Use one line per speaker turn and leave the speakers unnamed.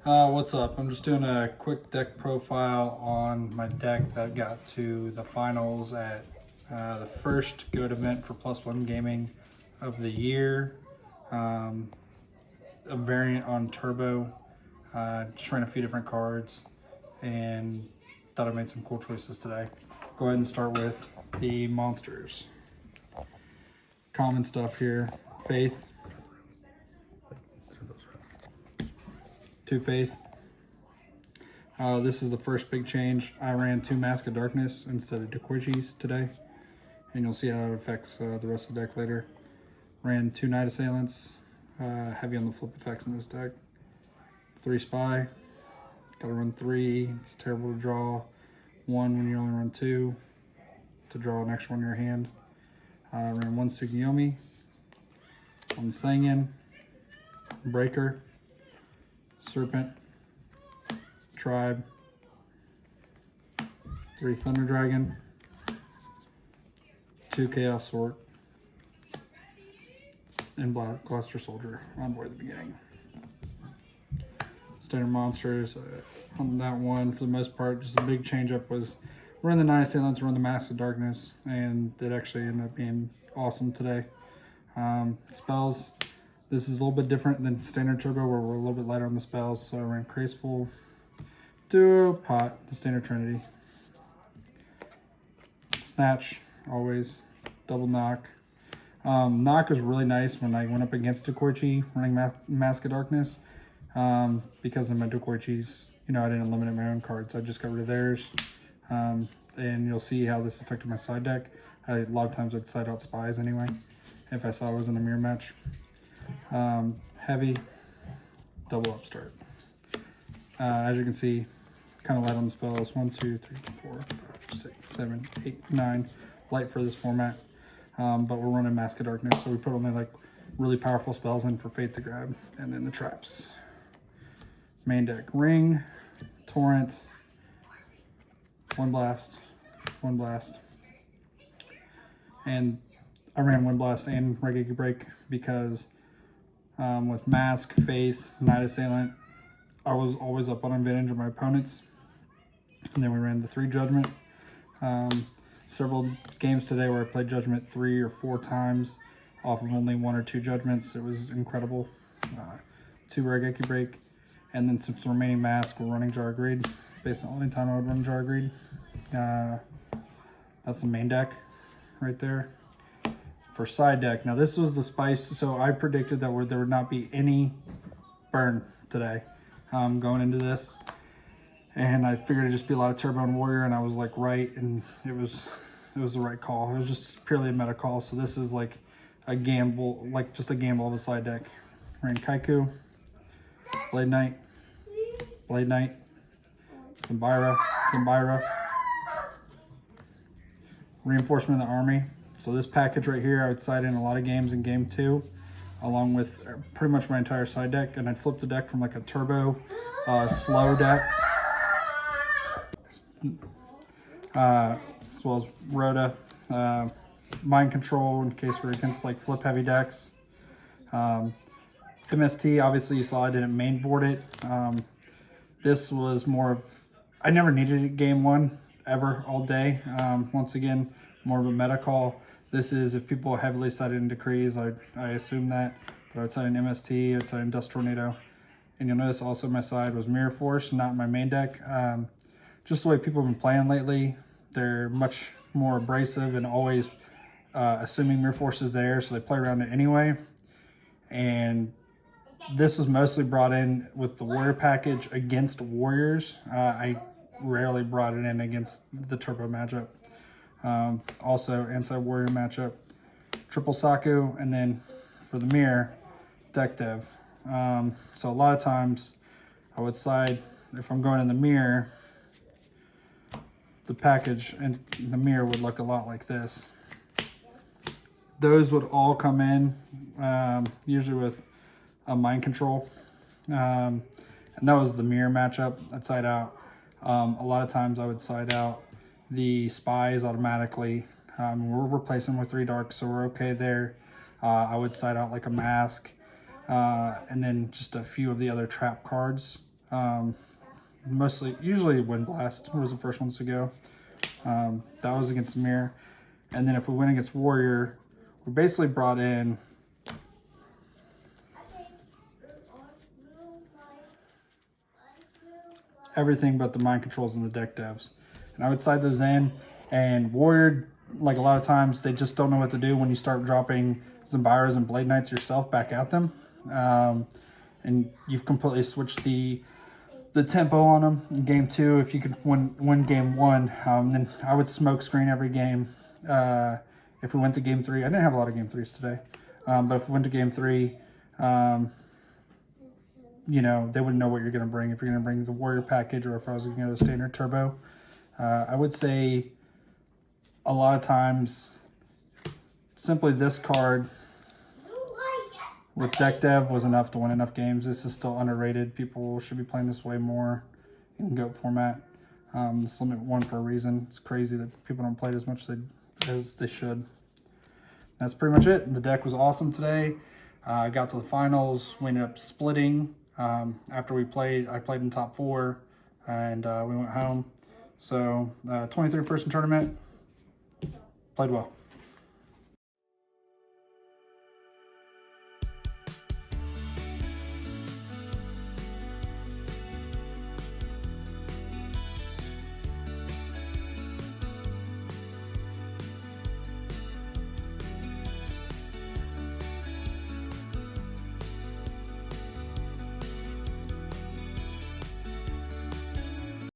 What's up? I'm just doing a quick deck profile on my deck that got to the finals at the first G.O.A.T event for +1 gaming of the year. A variant on Turbo. Just ran a few different cards and thought I made some cool choices today. Go ahead and start with the monsters. Common stuff here. Faith. 2 Faith. This is the first big change. I ran 2 Mask of Darkness instead of G.O.A.T today, and you'll see how it affects the rest of the deck later. Ran 2 Night Assailants, heavy on the flip effects in this deck. 3 Spy, gotta run 3, it's terrible to draw 1 when you only run 2, to draw an extra one in your hand. Ran 1 Tsukiyomi, 1 Sangan, Breaker, Serpent, Tribe, 3 Thunder Dragon, 2 Chaos Sword, and Black Cluster Soldier on board at the beginning. Standard monsters on that one, for the most part, just a big change up was run the Night Assailants, run the Mask of Darkness, and it actually ended up being awesome today. Spells. This is a little bit different than standard Turbo, where we're a little bit lighter on the spells. So I ran Graceful, Duo, Pot, the standard Trinity. Snatch, always. Double Knock. Knock was really nice when I went up against G.O.A.T running Mask of Darkness. Because of my G.O.A.Ts, I didn't eliminate my own cards. I just got rid of theirs. And you'll see how this affected my side deck. A lot of times I'd side out Spies anyway, if I saw I was in a mirror match. Heavy, double upstart. As you can see, kind of light on the spells. 1, 2, 3, 4, 5, 6, 7, 8, 9. Light for this format. But we're running Mask of Darkness, so we put only like really powerful spells in for Fate to grab, and then the traps. Main deck: Ring, Torrent, 1 Blast, 1 Blast. And I ran 1 Blast and Reggae Break because with Mask, Faith, Night Assailant, I was always up on advantage of my opponents. And then we ran the 3 Judgment. Several games today where I played Judgment 3 or 4 times off of only 1 or 2 Judgments. It was incredible. 2 Reggae Break. And then some remaining Mask, we're running Jar Greed. Basically the only time I would run Jar Greed. That's the main deck right there. For side deck, now this was the spice, so I predicted that there would not be any burn today going into this, and I figured it'd just be a lot of Turbo and Warrior, and I was like right, and it was the right call. It was just purely a meta call, so this is like a gamble, like just a gamble of a side deck. Ran Kaiku, Blade Knight, Zimbira, Reinforcement of the Army. So this package right here, I would side in a lot of games in game 2, along with pretty much my entire side deck, and I'd flip the deck from like a Turbo slow deck, as well as Rhoda, Mind Control in case we're against like flip heavy decks. MST, obviously you saw I didn't main board it. This was more of, I never needed it game 1 ever all day. Once again, more of a meta call. This is if people heavily sided in Decrees, I assume that, but I would side in MST, I'd side in Dust Tornado. And you'll notice also my side was Mirror Force, not my main deck. Just the way people have been playing lately, they're much more abrasive and always assuming Mirror Force is there, so they play around it anyway. And this was mostly brought in with the Warrior package against Warriors. I rarely brought it in against the Turbo matchup. Also anti-Warrior matchup, Triple Saku, and then for the mirror, Deck Dev. So a lot of times I would side, if I'm going in the mirror, the package and the mirror would look a lot like this. Those would all come in, usually with a Mind Control. And that was the mirror matchup. I'd side out. A lot of times I would side out the Spies automatically. We're replacing with 3 Darks, so we're okay there. I would side out like a Mask. and then just a few of the other trap cards. Usually Wind Blast was the first ones to go. That was against Mirror. And then if we win against Warrior, we basically brought in everything but the mind controls and the deck devs. And I would side those in. And Warrior, like a lot of times, they just don't know what to do when you start dropping Zombiras and Blade Knights yourself back at them. And you've completely switched the tempo on them in game 2. If you could win game 1, then I would smoke screen every game. If we went to game 3, I didn't have a lot of game 3s today, but if we went to game 3, you know, they wouldn't know what you're going to bring. If you're going to bring the Warrior package or if I was going to go to standard turbo. I would say a lot of times simply this card with deck dev was enough to win enough games. This is still underrated. People should be playing this way more in GOAT format. It's limit 1 for a reason. It's crazy that people don't play it as much as they should. That's pretty much it. The deck was awesome today. I got to the finals. We ended up splitting. After we played, I played in top 4, and we went home. So 23rd person tournament, played well.